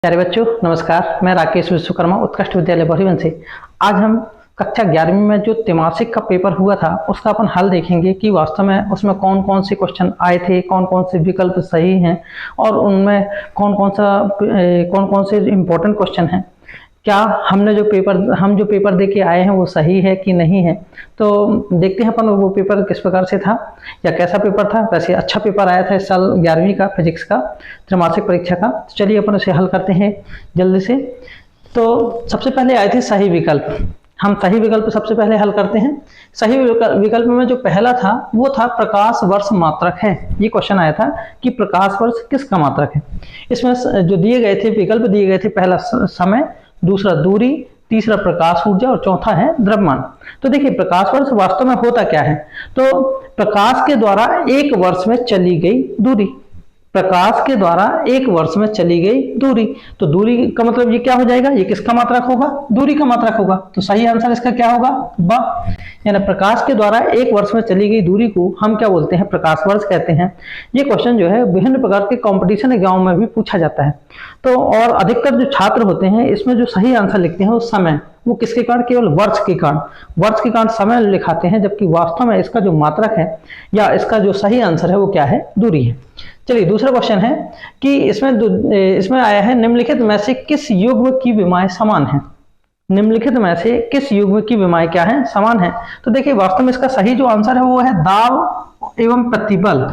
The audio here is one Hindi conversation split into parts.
प्यारे बच्चों नमस्कार। मैं राकेश विश्वकर्मा उत्कृष्ट विद्यालय बरहीवन से। आज हम कक्षा 11वीं में जो त्रैमासिक का पेपर हुआ था उसका अपन हल देखेंगे कि वास्तव में उसमें कौन कौन से क्वेश्चन आए थे, कौन कौन से विकल्प सही हैं और उनमें कौन कौन से इम्पोर्टेंट क्वेश्चन हैं। क्या हम जो पेपर दे के आए हैं वो सही है कि नहीं है। तो देखते हैं अपन वो पेपर किस प्रकार से था या कैसा पेपर था। वैसे अच्छा पेपर आया था इस साल 11वीं का फिजिक्स का त्रैमासिक परीक्षा का। तो चलिए अपन उसे हल करते हैं जल्दी से। तो सबसे पहले आए थे सही विकल्प। हम सही विकल्प सबसे पहले हल करते हैं। सही विकल्प में जो पहला था वो था प्रकाश वर्ष मात्रक है। ये क्वेश्चन आया था कि प्रकाश वर्ष किसका मात्रक है। इसमें जो दिए गए थे विकल्प दिए गए थे, पहला समय, दूसरा दूरी, तीसरा प्रकाश ऊर्जा और चौथा है द्रव्यमान। तो देखिए प्रकाश वर्ष वास्तव में होता क्या है। तो प्रकाश के द्वारा एक वर्ष में चली गई दूरी, प्रकाश के द्वारा एक वर्ष में चली गई दूरी। तो दूरी का मतलब ये क्या हो जाएगा, ये किसका मात्रक होगा, दूरी का मात्रक होगा। तो सही आंसर इसका क्या होगा, ब। यानी प्रकाश के द्वारा एक वर्ष में चली गई दूरी को हम क्या बोलते हैं, प्रकाश वर्ष कहते हैं। ये क्वेश्चन जो है विभिन्न प्रकार के कंपटीशन एग्जाम में भी पूछा जाता है। तो और अधिकतर जो छात्र होते हैं इसमें जो सही आंसर लिखते हैं वो समय, वो किसके कारण, केवल वर्ष के कारण समय लिखाते हैं, जबकि वास्तव में इसका जो मात्रक है या इसका जो सही आंसर है वो क्या है, दूरी है। चलिए दूसरा क्वेश्चन है कि इसमें आया है निम्नलिखित में से किस युग्म की विमाएं समान हैं। निम्नलिखित में से किस युग्म की विमाएं क्या है, समान है। तो देखिए वास्तव में इसका सही जो आंसर है वो है दाब एवं प्रतिबल।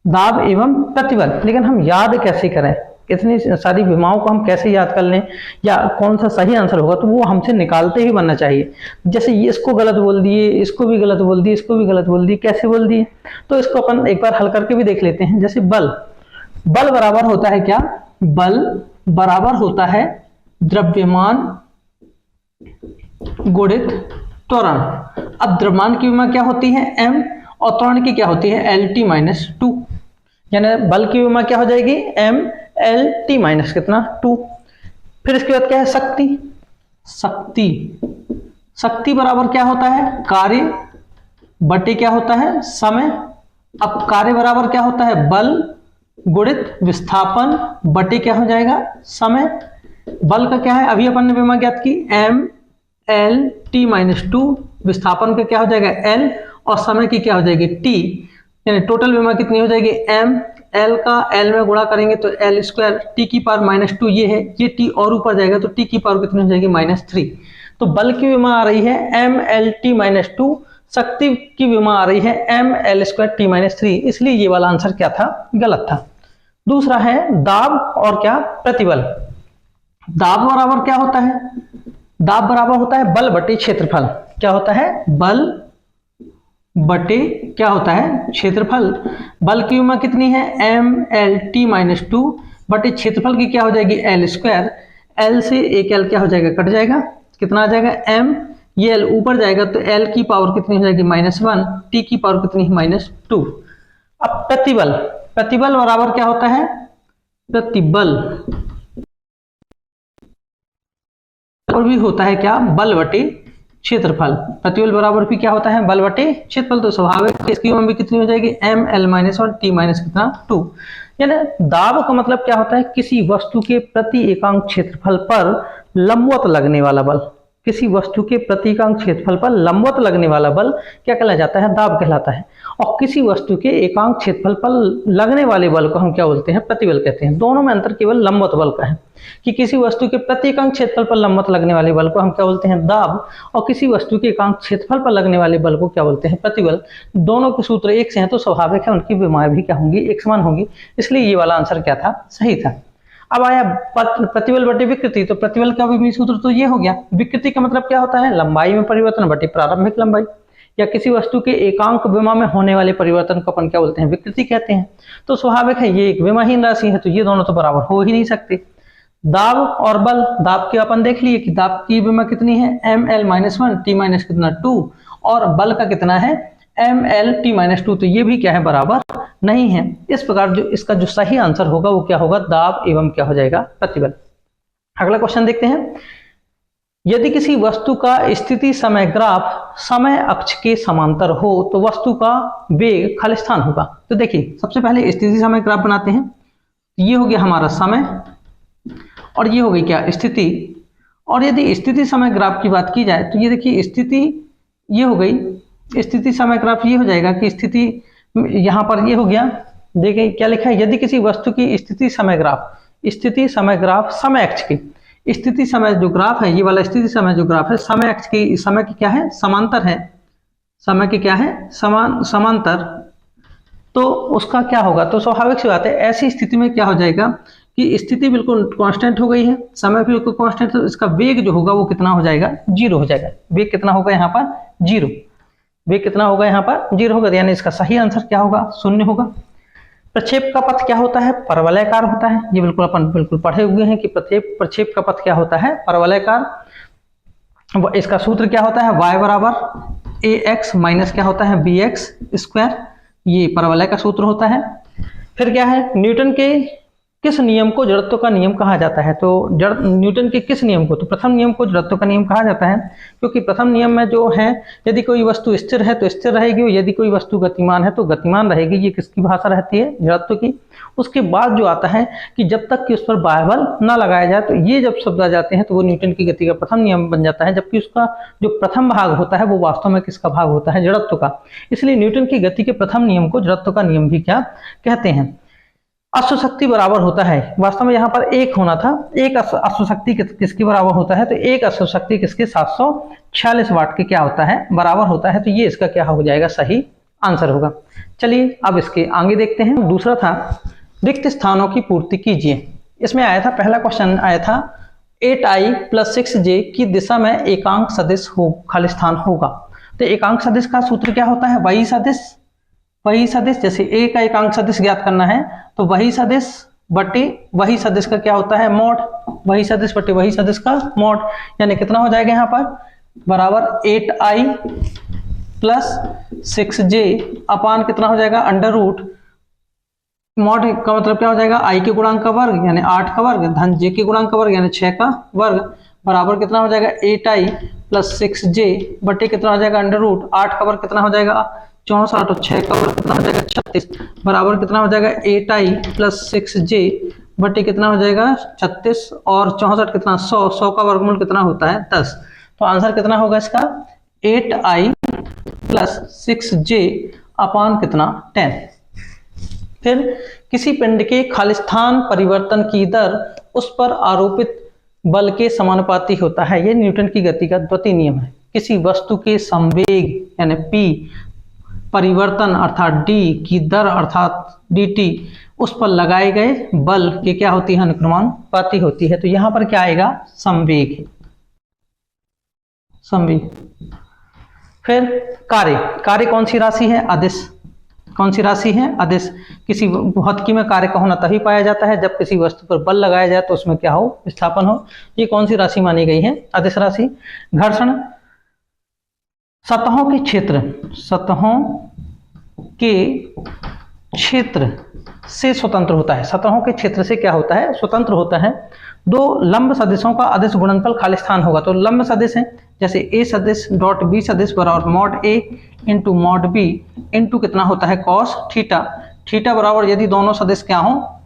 दाब एवं प्रतिबल। लेकिन हम याद कैसे करें, इतनी सारी विमाओं को हम कैसे याद कर लें या कौन सा सही आंसर होगा, तो वो हमसे निकालते ही बनना चाहिए। जैसे ये इसको गलत बोल दिए, इसको भी गलत बोल दिए, इसको भी गलत बोल दिए, कैसे बोल दिए। तो इसको अपन एक बार हल करके भी देख लेते हैं। जैसे बल बराबर होता है क्या, बल बराबर होता है द्रव्यमान गुणित त्वरण। अब द्रव्यमान की विमा क्या होती है, m, और त्वरण की क्या होती है, LT-2। यानी बल की विमा क्या हो जाएगी, m LT माइनस कितना, 2। फिर इसके बाद क्या है, शक्ति बराबर क्या होता है, कार्य बटे क्या होता है, समय। अब कार्य बराबर क्या होता है, बल गुणित विस्थापन बटे क्या हो जाएगा, समय। बल का क्या है, अभी अपन ने विमा ज्ञात की m LT-2, विस्थापन का क्या हो जाएगा L, और समय की क्या हो जाएगी T। यानी टोटल विमा कितनी हो जाएगी, m, L का L में गुणा करेंगे तो L स्क्वायर, T की पावर -2 ये है, ये T और ऊपर जाएगा तो T की पावर कितनी हो जाएगी, -3। तो बल की विमा आ रही है m LT-2, शक्ति की विमा आ रही है m L² T-3। इसलिए ये वाला आंसर क्या था, गलत था। दूसरा है दाब और क्या, प्रतिबल। दाब बराबर क्या होता है, दाब बराबर होता है बल बटे क्षेत्रफल। क्या होता है, बल बटे क्या होता है, क्षेत्रफल। बल की विमा कितनी है, m LT-2 बटे क्षेत्रफल की क्या हो जाएगी, L²। L से एक L क्या हो जाएगा, कट जाएगा, कितना आ जाएगा m, ये L ऊपर जाएगा तो L की पावर कितनी हो जाएगी, -1, T की पावर कितनी है, -2। अब प्रतिबल बराबर क्या होता है, प्रतिबल और भी होता है क्या, बल बटे क्षेत्रफल। प्रतिबल बराबर भी क्या होता है, बल बटे क्षेत्रफल। तो स्वाभाविक इसकी विमा भी कितनी हो जाएगी, m L-1 T-2। यानी दाब का मतलब क्या होता है, किसी वस्तु के प्रति एकांक क्षेत्रफल पर लंबवत लगने वाला बल। किसी वस्तु के प्रति एकांक क्षेत्रफल पर लंबवत लगने वाला बल क्या कहला जाता है, दाब कहलाता है। और किसी वस्तु के एकांक क्षेत्रफल पर लगने वाले बल को हम क्या बोलते हैं, प्रतिबल कहते हैं। दोनों में अंतर केवल लंबवत बल का है कि किसी वस्तु के प्रति एकांक क्षेत्रफल पर लंबवत लगने वाले बल को हम क्या बोलते हैं, दाब, और किसी वस्तु के एकांक क्षेत्रफल पर लगने वाले बल को क्या बोलते हैं, प्रतिबल। दोनों के सूत्र एक से हैं तो स्वाभाविक है उनकी विमाएं भी क्या होंगी, एक समान होंगी। इसलिए ये वाला आंसर क्या था, सही था। अब आया प्रतिबल बटे विकृति। तो प्रतिबल का भी सूत्र तो ये हो गया। विकृति का मतलब क्या होता है, लंबाई में परिवर्तन बटे प्रारंभिक लंबाई, या किसी वस्तु के एकांक विमा में होने वाले परिवर्तन को अपन क्या बोलते हैं, विकृति कहते हैं। तो स्वाभाविक है ये एक विमाहीन राशि है, तो ये दोनों तो बराबर हो ही नहीं सकते। दाब और बल, दाब के अपन देख लिए कि दाब की विमा कितनी है, m L-1 T-2, और बल का कितना है, m LT-2। तो ये भी क्या है, बराबर नहीं है। इस प्रकार जो इसका जो सही आंसर होगा वो क्या होगा, दाब एवं क्या हो जाएगा, प्रतिबल। अगला क्वेश्चन देखते हैं। यदि किसी वस्तु का स्थिति समय ग्राफ समय अक्ष के समांतर हो तो वस्तु का वेग खालिस्तान होगा। तो देखिए सबसे पहले स्थिति समय ग्राफ बनाते हैं। ये हो गया हमारा समय, और ये हो गई क्या स्थिति। और यदि स्थिति समय ग्राफ की बात की जाए तो ये देखिए स्थिति ये हो गई, स्थिति समय ग्राफ ये हो जाएगा कि स्थिति यहाँ पर ये हो गया, देखिए क्या लिखा है, यदि किसी वस्तु की स्थिति समय ग्राफ समय अक्ष की स्थिति समय जो ग्राफ है, ये वाला स्थिति समय जो ग्राफ है समय अक्ष की समय की क्या है समांतर है, समय की क्या है समांतर, तो उसका क्या होगा, तो स्वाभाविक सी बात है ऐसी स्थिति में क्या हो जाएगा कि स्थिति बिल्कुल कांस्टेंट हो गई है, समय बिल्कुल कांस्टेंट, तो इसका वेग जो होगा वो कितना हो जाएगा, जीरो हो जाएगा। वेग कितना होगा यहाँ पर, जीरो। वेग कितना होगा यहाँ पर, जीरो होगा, यानी इसका सही आंसर क्या होगा, शून्य होगा। प्रक्षेप का पथ क्या होता है, परवलयाकार होता है। ये बिल्कुल अपन बिल्कुल पढ़े हुए हैं कि प्रक्षेप का पथ क्या होता है, परवलयाकार। इसका सूत्र क्या होता है, y बराबर ax माइनस क्या होता है bx स्क्वायर, ये परवलय का सूत्र होता है। फिर क्या है, न्यूटन के किस नियम को जड़त्व का नियम कहा जाता है, तो न्यूटन के किस नियम को, तो प्रथम नियम को जड़त्व का नियम कहा जाता है, क्योंकि प्रथम नियम में जो है यदि कोई वस्तु स्थिर है तो स्थिर रहेगी, यदि कोई वस्तु गतिमान है तो गतिमान रहेगी। ये किसकी भाषा रहती है, जड़त्व की। उसके बाद जो आता है कि जब तक कि उस पर बाह्य बल न लगाया जाए, तो ये जब शब्द आ जाते हैं तो वो न्यूटन की गति का प्रथम नियम बन जाता है, जबकि उसका जो प्रथम भाग होता है वो वास्तव में किसका भाग होता है, जड़त्व का। इसलिए न्यूटन की गति के प्रथम नियम को जड़त्व का नियम भी क्या कहते हैं। अश्वशक्ति बराबर होता है, वास्तव में यहाँ पर एक होना था, एक अश्वशक्ति किसके बराबर होता है, तो एक अश्वशक्ति किसके 746 वाट के क्या होता है, बराबर होता है। तो ये इसका क्या हो जाएगा, सही आंसर होगा। चलिए अब इसके आगे देखते हैं। दूसरा था रिक्त स्थानों की पूर्ति कीजिए। इसमें आया था, पहला क्वेश्चन आया था 8i + 6j की दिशा में एकांक सदिश खाली स्थान होगा। तो एकांक सदिश का सूत्र क्या होता है, वही सदिश, जैसे a का एकांक सदिश ज्ञात करना है तो वही सदिश बटे वही सदिश का क्या होता है, मॉड, वही सदिश बटे वही सदिश का मॉड, यानी कितना हो जाएगा यहाँ पर, बराबर 8i + 6j अपान कितना हो जाएगा, अंडर रूट, मॉड का मतलब क्या हो जाएगा, i के गुणांक का वर्ग यानी 8 का वर्ग धन j के गुणांक का वर्ग यानी 6 का वर्ग, बराबर कितना हो जाएगा 8i + 6j बटे कितना हो जाएगा, अंडर रूट 8 का वर्ग कितना हो जाएगा 64 और 6 का वर्ग कितना हो जाएगा 36, बराबर कितना हो जाएगा 8i + 6j बटे कितना हो जाएगा 36 और 64 कितना 100 का वर्गमूल कितना होता है 10। तो आंसर कितना होगा इसका 8i + 6j अपान कितना 10। फिर किसी पिंड के खालिस्थान परिवर्तन की दर उस पर आरोपित बल के समानुपाती होता है। यह न्यूटन की गति का द्वितीय नियम है। किसी वस्तु के संवेग यानी p परिवर्तन अर्थात d की दर अर्थात dt उस पर लगाए गए बल के क्या होती है, अनुक्रमानुपाती होती है। तो यहां पर क्या आएगा, संवेग है, संवेग। फिर कार्य कौन सी राशि है, अदिश। कौन सी राशि है, अदिश। किसी भौतिकी में कार्य का होना तभी पाया जाता है जब किसी वस्तु पर बल लगाया जाए तो उसमें क्या हो, विस्थापन हो। ये कौन सी राशि मानी गई है, अदिश राशि। घर्षण सतहों के क्षेत्र से स्वतंत्र होता है। सतहों के क्षेत्र से क्या होता है, स्वतंत्र होता है। दो लंब सदिशों का अदिश गुणनफल खालिस्थान होगा। तो लंब सदिश है, जैसे a सदिश डॉट b सदिश बराबर mod a into mod b into कितना होता है cos थीटा। थीटा बराबर यदि दोनों सदिश क्या हो,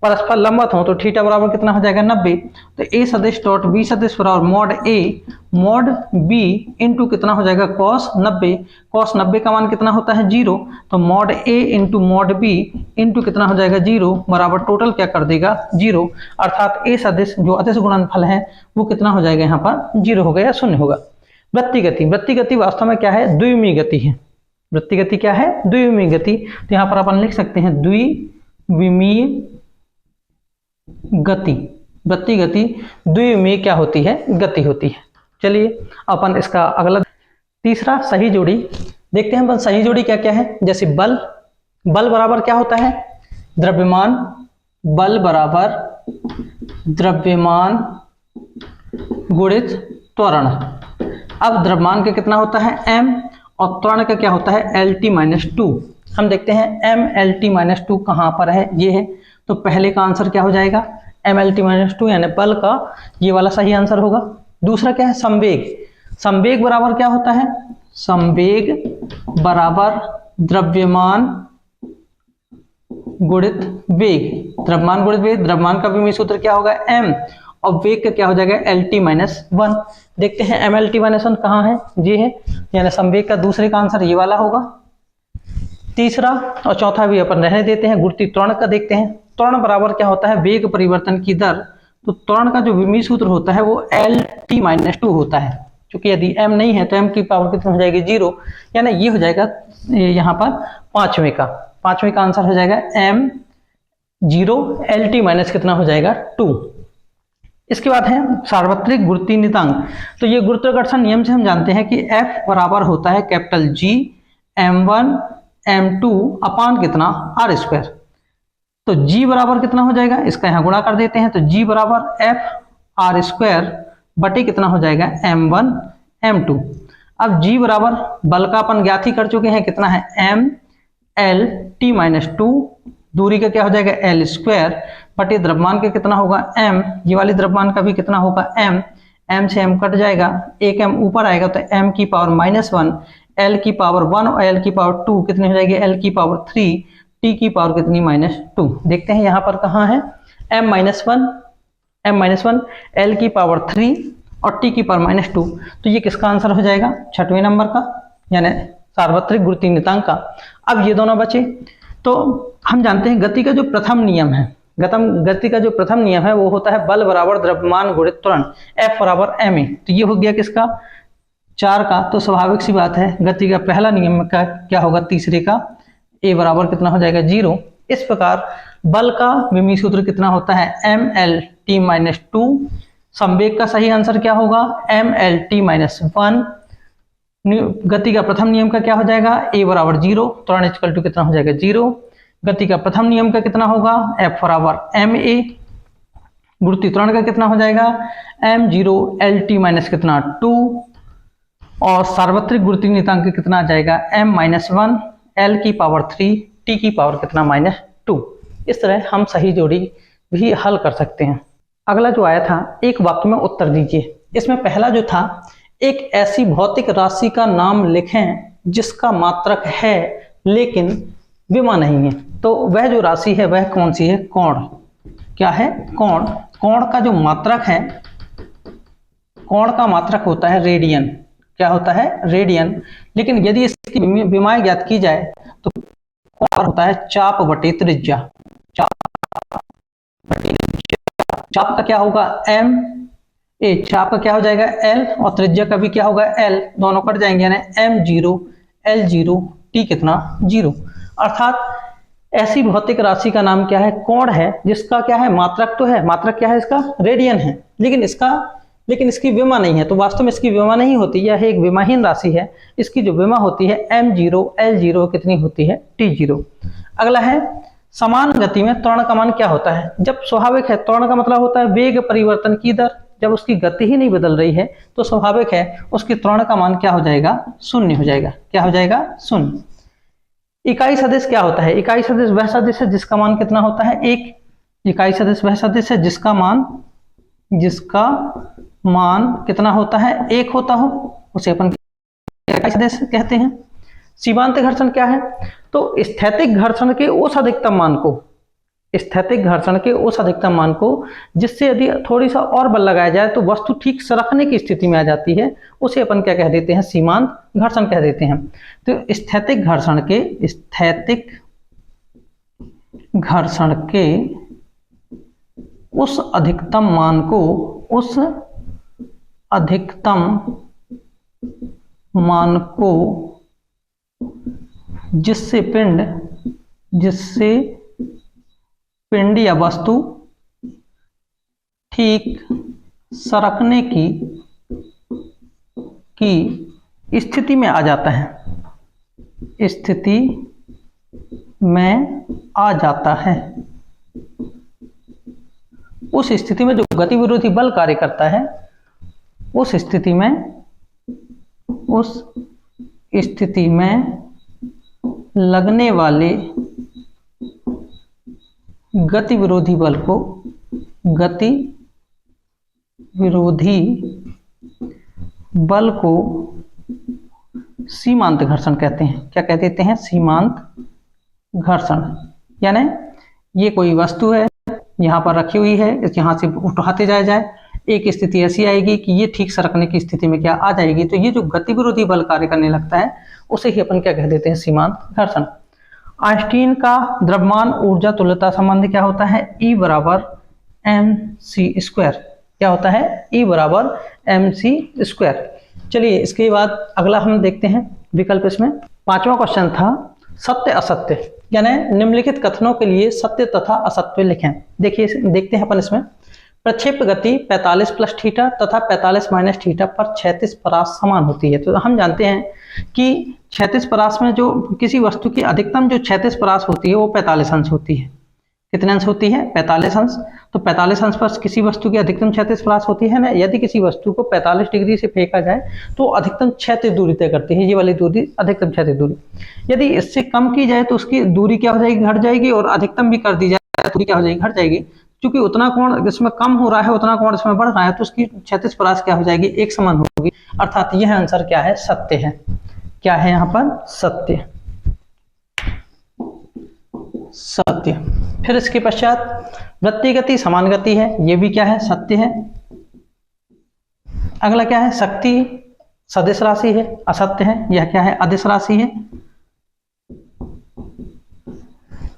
परस्पर लंबवत हो, तो थीटा बराबर कितना हो जाएगा 90। तो a सदिश डॉट b सदिश बराबर mod a mod b into कितना हो जाएगा cos 90। cos 90 का मान कितना होता है 0, तो mod a into mod b into कितना हो जाएगा 0 बराबर टोटल क्या कर देगा 0, अर्थात a सदिश जो अदिश गुणनफल है वो कितना हो जाएगा यहाँ पर 0 हो गया, शून्य होगा। वृत्ति गति वास्तव में क्या है, द्विविमीय गति है। वृत्ति गति क्या है, द्विविमीय गति। तो यहाँ पर अपन लिख सकते हैं द्विविमीय गति। वृत्ति गति द्विविमीय क्या होती है, गति होती है। चलिए अपन इसका अगला तीसरा सही जोड़ी देखते हैं। सही जोड़ी क्या क्या है, जैसे बल बराबर क्या होता है, द्रव्यमान। बल बराबर द्रव्यमान गुणित त्वरण। अब द्रव्यमान का कितना होता है m और त्वरण का क्या होता है LT-2। हम देखते हैं MLT-2 कहाँ पर है, ये है। तो पहले का आंसर क्या हो जाएगा MLT-2 यानी बल का ये वाला सही आंसर होगा। दूसरा क्या है, संवेग बराबर क्या होता है, संवेग बराबर द्रव्यमान गुणित वेग, द्रव्यमान गुणित वेग, द्रव्यमान का विमीय सूत्र क्या होगा m, और वेग का क्या हो जाएगा LT-1। देखते हैं MLT-1 कहाँ है, ये है, यानी संवेग का दूसरे का आंसर ये वाला होगा। तीसरा और चौथा भी अपन रहने देते हैं। गुरुत्वीय त्वरण का देखते हैं। त्वरण बराबर क्या होता है, वेग परिवर्तन की दर। तो त्वरण का जो विमीय सूत्र होता है वो LT-2 होता है। क्योंकि यदि m नहीं है तो m की पावर कितनी हो जाएगी 0, यानी ये हो जाएगा यहाँ पर पांचवें का आंसर हो जाएगा m0, LT- कितना हो जाएगा 2। इसके बाद है सार्वत्रिक गुरुत्वीय नियतांक। तो ये गुरुत्वाकर्षण नियम से हम जानते हैं कि F बराबर होता है कैपिटल G m1 m2 अपान कितना r²। तो G बराबर कितना हो जाएगा, इसका यहाँ गुणा कर देते हैं। तो G बराबर F r² बटे कितना हो जाएगा m1 m2। अब G बराबर बल का अपन ज्ञात ही कर चुके हैं, कितना है mLT-2, दूरी का क्या हो जाएगा L² बटे द्रव्यमान का कितना होगा m, ये वाली द्रव्यमान का भी कितना होगा m से m कट जाएगा, एक m ऊपर आएगा तो m की पावर -1, l की पावर 1 और l की पावर 2 कितनी हो जाएगी l की पावर 3, t की पावर कितनी -2। देखते हैं यहाँ पर कहाँ है m-1 l की पावर 3 और t की पावर -2। तो ये किसका आंसर हो जाएगा, छठवें नंबर का, यानी सार्वत्रिक गुरुत्वीय नियतांक का। अब ये दोनों बचे। तो हम जानते हैं गति का जो प्रथम नियम है, गति का जो प्रथम नियम है वो होता है बल बराबर द्रव्यमान गुणित त्वरण, F बराबर ma। तो ये हो गया किसका, 4 का। तो स्वाभाविक सी बात है गति का पहला नियम का क्या होगा, तीसरे का, a बराबर कितना हो जाएगा 0। इस प्रकार बल का विमीय सूत्र कितना होता है mLT-2। संवेग का सही आंसर क्या होगा mLT-1। गति का प्रथम नियम का क्या हो जाएगा a बराबर 0, त्वरण इक्वल टू कितना हो जाएगा 0। गति का प्रथम नियम का कितना होगा F बराबर ma। गुरुत्वीय त्वरण का कितना हो जाएगा m0 LT- कितना 2, और सार्वत्रिक गुरुत्वीय नियतांक कितना आ जाएगा m-1 l की पावर 3 t की पावर कितना -2। इस तरह हम सही जोड़ी भी हल कर सकते हैं। अगला जो आया था, एक वाक्य में उत्तर दीजिए। इसमें पहला जो था, एक ऐसी भौतिक राशि का नाम लिखें जिसका मात्रक है लेकिन विमा नहीं है। तो वह जो राशि है वह कौन सी है, कोण। क्या है, कोण। कोण का जो मात्रक है, कोण का मात्रक होता है रेडियन। क्या होता है, रेडियन। लेकिन यदि इसकी विमाएं ज्ञात की जाए तो कोण होता है चाप बटे त्रिज्या। चाप का क्या होगा चाप का क्या हो जाएगा l, और त्रिज्या का भी क्या होगा l, दोनों कट जाएंगे, यानी m0 l0 t कितना 0। अर्थात ऐसी भौतिक राशि का नाम क्या है, कोण है, जिसका क्या है मात्रक तो है, मात्रक क्या है इसका रेडियन है, लेकिन इसकी विमा नहीं है। तो वास्तव में इसकी विमा नहीं होती, यह एक विमाहीन राशि है। इसकी जो विमा होती है m0 l0 कितनी होती है t0। अगला है, समान गति में त्वरण का मान क्या होता है। जब स्वाभाविक है, त्वरण का मतलब होता है वेग परिवर्तन की दर। जब उसकी गति ही नहीं बदल रही है तो स्वाभाविक है उसकी त्वरण का मान क्या हो जाएगा, 0 हो जाएगा। क्या हो जाएगा, 0। इकाई सदिश क्या होता है, इकाई सदिश वह सदिश है जिसका मान कितना होता है 1। इकाई सदिश वह सदिश है जिसका मान कितना होता है 1 होता हो, उसे अपन इकाई सदिश कहते हैं। सीमांत घर्षण क्या है, तो स्थैतिक घर्षण के उस अधिकतम मान को जिससे यदि थोड़ी सा और बल लगाया जाए तो वस्तु ठीक सरकने की स्थिति में आ जाती है, उसे अपन क्या कह देते हैं, सीमांत घर्षण कह देते हैं। तो स्थैतिक घर्षण के उस अधिकतम मान को जिससे पिंड या वस्तु ठीक सरकने की स्थिति में आ जाता है, उस स्थिति में जो गति विरोधी बल कार्य करता है, उस स्थिति में लगने वाले गति विरोधी बल को सीमांत घर्षण कहते हैं। क्या कह देते हैं, सीमांत घर्षण। यानी ये कोई वस्तु है यहाँ पर रखी हुई है, यहाँ से उठाते जाए, एक स्थिति ऐसी आएगी कि ये ठीक से रखने की स्थिति में क्या आ जाएगी, तो ये जो गति विरोधी बल कार्य करने लगता है उसे ही अपन क्या कह देते हैं, सीमांत घर्षण। आइंस्टीन का द्रव्यमान ऊर्जा तुल्यता संबंध क्या होता है, E बराबर mc²। क्या होता है, E बराबर mc²। चलिए इसके बाद अगला हम देखते हैं विकल्प। इसमें पांचवा क्वेश्चन था सत्य असत्य, यानी निम्नलिखित कथनों के लिए सत्य तथा असत्य लिखें। देखिए देखते हैं अपन इसमें। प्रक्षेप गति 45 प्लस थीटा तथा 45 माइनस थीटा पर क्षैतिज परास समान होती है। तो हम जानते हैं कि क्षैतिज परास में जो किसी वस्तु की अधिकतम जो क्षैतिज परास होती है वो 45 अंश होती है। कितने अंश होती है, 45 अंश। तो 45 अंश पर किसी वस्तु की अधिकतम क्षैतिज परास होती है ना। यदि किसी वस्तु को 45 डिग्री से फेंका जाए तो अधिकतम क्षैतिज दूरी तय करती है, ये वाली दूरी अधिकतम क्षैतिज दूरी। यदि इससे कम की जाए तो उसकी दूरी क्या हो जाएगी, घट जाएगी, और अधिकतम भी कर दी जाए दूरी क्या हो जाएगी, घट जाएगी। क्योंकि उतना कोण इसमें कम हो रहा है उतना कोण इसमें बढ़ रहा है, तो उसकी क्षैतिज परास क्या हो जाएगी, एक समान होगी। अर्थात यह आंसर क्या है, सत्य है। क्या है यहाँ पर, सत्य, सत्य। फिर इसके पश्चात वृत्तीय गति समान गति है, ये भी क्या है, सत्य है। अगला क्या है, शक्ति सदिश राशि है, असत्य है। यह क्या है, अदिश राशि है।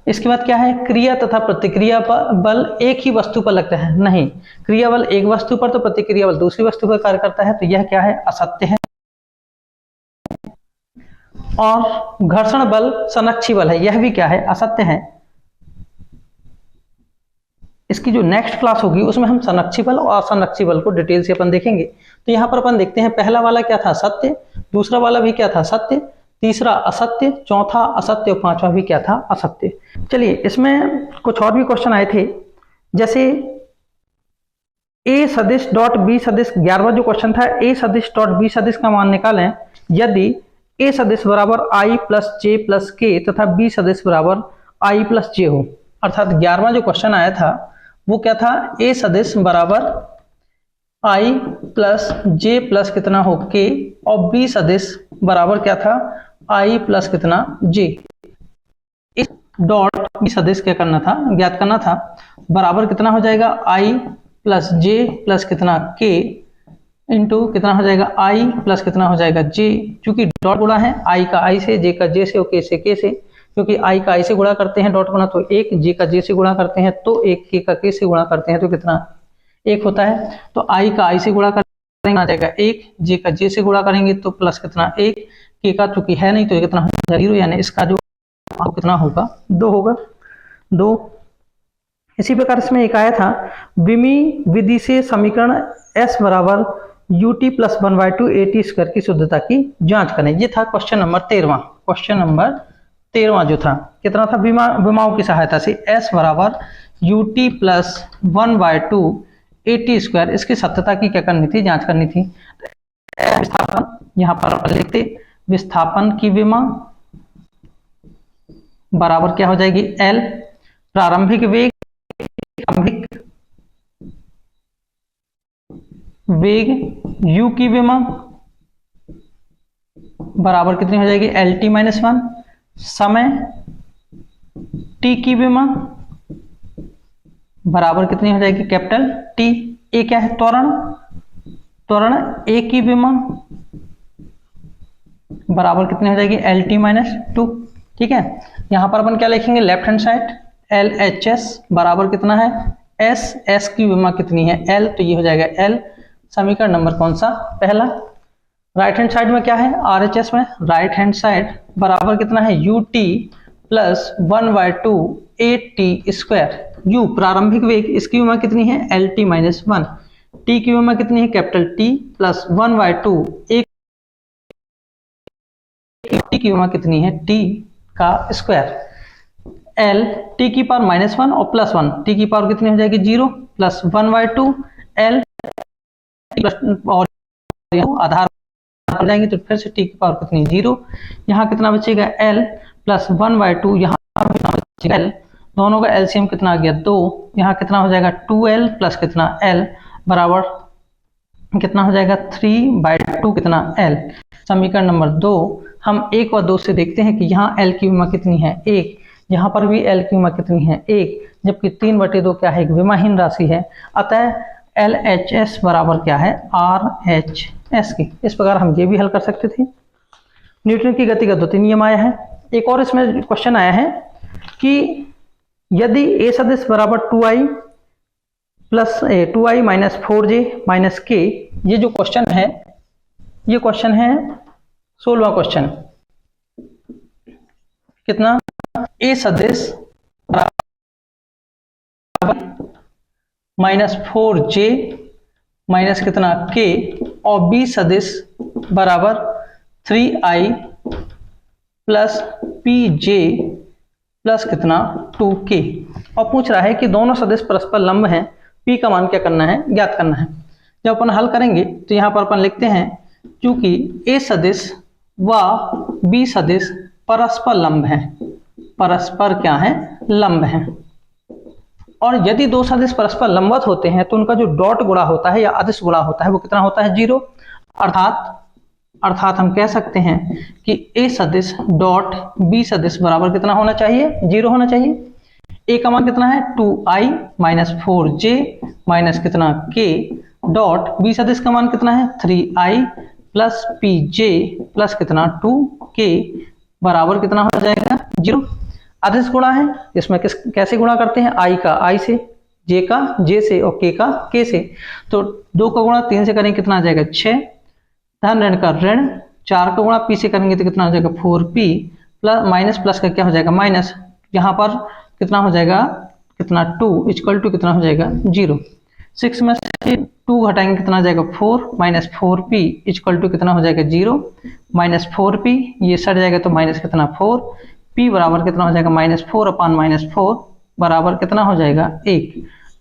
इसके बाद क्या है, क्रिया तथा प्रतिक्रिया बल एक ही वस्तु पर लगता है, नहीं, क्रिया बल एक वस्तु पर तो प्रतिक्रिया बल दूसरी वस्तु पर कार्य करता है, तो यह क्या है, असत्य है। और घर्षण बल संरक्षी बल है, यह भी क्या है, असत्य है। इसकी जो नेक्स्ट क्लास होगी उसमें हम संरक्षी बल और असंरक्षी बल को डिटेल से अपन देखेंगे। तो यहाँ पर अपन देखते हैं पहला वाला क्या था, सत्य, दूसरा वाला भी क्या था, सत्य, तीसरा असत्य, चौथा असत्य और पांचवा भी क्या था, असत्य। चलिए इसमें कुछ और भी क्वेश्चन आए थे, जैसे ए सदिश डॉट बी सदिश, 11वां जो क्वेश्चन था, ए सदिश डॉट बी सदिश का मान निकालें यदि ए सदिश बराबर आई प्लस जे प्लस के तथा बी सदिश बराबर आई प्लस जे हो। अर्थात 11वां जो क्वेश्चन आया था वो क्या था, ए सदिश बराबर आई प्लस जे प्लस कितना हो के, और बी सदिश बराबर क्या था, आई प्लस कितना जे। इस डॉट बी सदिश क्या करना था, ज्ञात करना था, बराबर कितना हो जाएगा, आई प्लस जे प्लस कितना के इंटू कितना हो जाएगा, आई प्लस कितना हो जाएगा जे। क्योंकि डॉट गुणा है आई का आई से, जे का जे से और के से। क्योंकि आई का आई से गुणा करते हैं डॉट गुणा तो एक, जे का जे से गुणा करते हैं तो एक, के का के से गुणा करते हैं तो कितना, एक होता है। तो आई का आई से गुणा करेंगे आ जाएगा एक, जे का जे से गुणा करेंगे तो प्लस कितना एक, के का चूंकि है नहीं तो कितना हो जाएगा 0, यानी इसका जो कितना होगा, 2 होगा, 2। इसी प्रकार इसमें एक आया था, विमी विधि से समीकरण S बराबर ut प्लस 1/2 AT² की शुद्धता की जांच करें। ये था क्वेश्चन नंबर 13वां। क्वेश्चन नंबर 13वां जो था कितना था, विमाओं की सहायता से S बराबर ut प्लस 1/2 AT², इसकी सत्यता की क्या करनी थी, जांच करनी थी। विस्थापन यहाँ पर लिखते, विस्थापन की विमा बराबर क्या हो जाएगी, L, प्रारंभिक वेग, वेग u की विमा बराबर कितनी हो जाएगी, LT माइनस 1, समय t की विमा बराबर कितनी हो जाएगी, कैपिटल T। ए क्या है, त्वरण, त्वरण a की विमा बराबर कितनी हो जाएगी, LT माइनस 2। ठीक है, यहां पर अपन क्या लिखेंगे, लेफ्ट हैंड साइड LHS बराबर कितना है, S की विमा कितनी है, L, तो ये हो जाएगा L। समीकरण नंबर कौन सा, पहला। राइट हैंड साइड में क्या है, RHS में राइट हैंड साइड बराबर कितना है, UT प्लस 1/2 AT²। U प्रारंभिक वेग, इसकी विमा कितनी है, LT माइनस 1। T की विमा कितनी है, कैपिटल T प्लस 1/2 T की विमा कितनी है, T का स्क्वायर। L T की पावर -1 और +1, T की पावर कितनी हो जाएगी, 0 प्लस 1/2 L और आधार पर जाएंगे तो फिर से T की पावर कितनी, 0। यहाँ कितना बचेगा, L प्लस 1/2, यहाँ बचेगा L, दोनों का एलसीएम कितना आ गया, 2। यहाँ कितना हो जाएगा, 2L प्लस कितना L बराबर कितना हो जाएगा, 3/2 कितना L। समीकरण नंबर 2 हम 1 और 2 से देखते हैं कि यहाँ L की विमा कितनी है, 1, यहाँ पर भी एल की उम्र कितनी है 1, जबकि 3/2 क्या है, एक विमाहीन राशि है। अतः LHS बराबर क्या है RHS की। इस प्रकार हम ये भी हल कर सकते थे। न्यूटन की गति का द्वितीय नियम आया है। एक और इसमें क्वेश्चन आया है कि यदि ए सदिश बराबर 2i plus 2i minus 4j minus k, ये जो क्वेश्चन है, ये क्वेश्चन है 16वां क्वेश्चन। कितना, ए सदिश माइनस 4j माइनस कितना k और बी सदिश बराबर 3i प्लस pj प्लस कितना 2k, और पूछ रहा है कि दोनों सदिश परस्पर लंब हैं, p का मान क्या करना है, ज्ञात करना है। जब अपन हल करेंगे तो यहाँ पर अपन लिखते हैं क्योंकि a सदिश व b सदिश परस्पर लंब हैं, परस्पर क्या है, लंब हैं। और यदि दो सदिश परस्पर लंबवत होते हैं तो उनका जो डॉट गुणा होता है या अदिश गुणा होता है वो कितना होता है 0। अर्थात हम कह सकते हैं कि a सदिश डॉट b सदिश बराबर कितना होना चाहिए, 0 होना चाहिए। a का मान कितना है 2i माइनस 4j माइनस कितना k डॉट b सदिश का मान कितना है 3i प्लस pj प्लस कितना 2k बराबर कितना हो जाएगा 0। अदिश गुणा है, इसमें कैसे गुणा करते हैं, i का i से, j का j से और k का k से। तो 2 का गुणा 3 से करेंगे कितना आ जाएगा 6, धन ऋण का ऋण, 4 का गुणा p से करेंगे तो कितना हो जाएगा 4p प्लस माइनस प्लस का क्या हो जाएगा माइनस, यहाँ पर कितना हो जाएगा कितना 2 इक्वल टू कितना हो जाएगा 0। 6 में से 2 घटाएंगे कितना आ जाएगा 4 माइनस 4p इक्वल टू कितना हो जाएगा 0 माइनस 4p, ये सट जाएगा तो माइनस कितना 4, p बराबर कितना हो जाएगा -4 अपान -4 बराबर कितना हो जाएगा 1।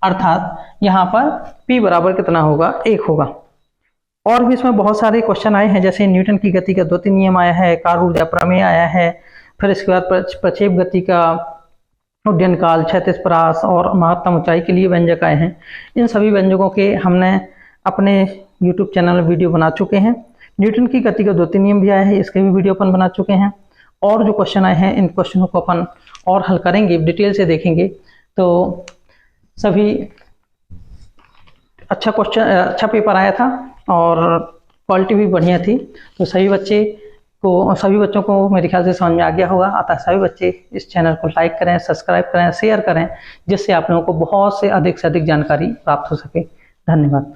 अर्थात यहाँ पर p बराबर कितना होगा 1 होगा। और भी इसमें बहुत सारे क्वेश्चन आए हैं, जैसे न्यूटन की गति का द्वितीय नियम आया है, कार्य ऊर्जा प्रमेय आया है, फिर इसके बाद प्रक्षेप गति का उड्डयन काल, क्षैतिज परास और महत्तम ऊंचाई के लिए व्यंजक आए हैं। इन सभी व्यंजकों के हमने अपने YouTube चैनल में वीडियो बना चुके हैं। न्यूटन की गति का द्वितीय नियम भी आया है, इसके भी वीडियो अपन बना चुके हैं। और जो क्वेश्चन आए हैं इन क्वेश्चनों को अपन और हल करेंगे, डिटेल से देखेंगे। तो सभी अच्छा पेपर आया था और क्वालिटी भी बढ़िया थी, तो सभी बच्चों को मेरे ख्याल से समझ में आ गया होगा। अतः सभी बच्चे इस चैनल को लाइक करें, सब्सक्राइब करें, शेयर करें, जिससे आप लोगों को बहुत से अधिक जानकारी प्राप्त हो सके। धन्यवाद।